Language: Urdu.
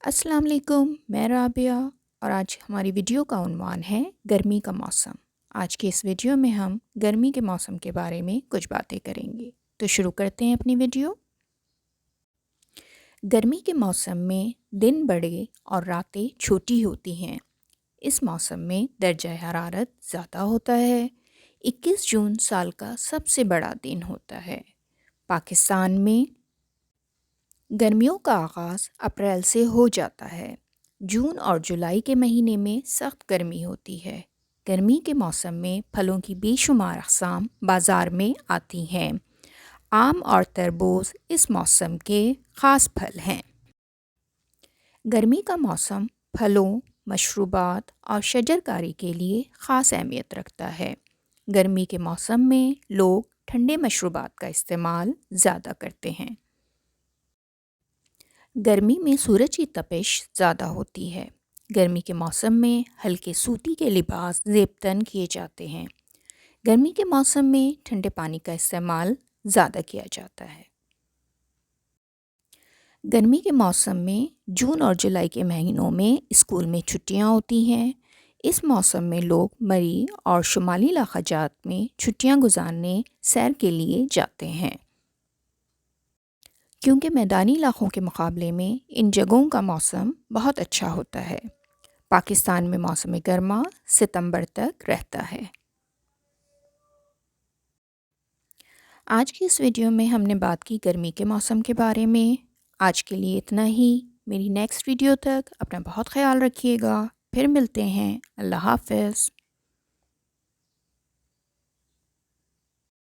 السلام علیکم، میں رابعہ اور آج ہماری ویڈیو کا عنوان ہے گرمی کا موسم۔ آج کے اس ویڈیو میں ہم گرمی کے موسم کے بارے میں کچھ باتیں کریں گے، تو شروع کرتے ہیں اپنی ویڈیو۔ گرمی کے موسم میں دن بڑے اور راتیں چھوٹی ہوتی ہیں۔ اس موسم میں درجہ حرارت زیادہ ہوتا ہے۔ 21 جون سال کا سب سے بڑا دن ہوتا ہے۔ پاکستان میں گرمیوں کا آغاز اپریل سے ہو جاتا ہے۔ جون اور جولائی کے مہینے میں سخت گرمی ہوتی ہے۔ گرمی کے موسم میں پھلوں کی بے شمار اقسام بازار میں آتی ہیں۔ آم اور تربوز اس موسم کے خاص پھل ہیں۔ گرمی کا موسم پھلوں، مشروبات اور شجرکاری کے لیے خاص اہمیت رکھتا ہے۔ گرمی کے موسم میں لوگ ٹھنڈے مشروبات کا استعمال زیادہ کرتے ہیں۔ گرمی میں سورج کی تپش زیادہ ہوتی ہے۔ گرمی کے موسم میں ہلکے سوتی کے لباس زیب تن کیے جاتے ہیں۔ گرمی کے موسم میں ٹھنڈے پانی کا استعمال زیادہ کیا جاتا ہے۔ گرمی کے موسم میں جون اور جولائی کے مہینوں میں اسکول میں چھٹیاں ہوتی ہیں۔ اس موسم میں لوگ مریخ اور شمالی علاقہ جات میں چھٹیاں گزارنے سیر کے لیے جاتے ہیں، کیونکہ میدانی علاقوں کے مقابلے میں ان جگہوں کا موسم بہت اچھا ہوتا ہے۔ پاکستان میں موسم گرما ستمبر تک رہتا ہے۔ آج کی اس ویڈیو میں ہم نے بات کی گرمی کے موسم کے بارے میں۔ آج کے لیے اتنا ہی۔ میری نیکسٹ ویڈیو تک اپنا بہت خیال رکھیے گا۔ پھر ملتے ہیں۔ اللہ حافظ۔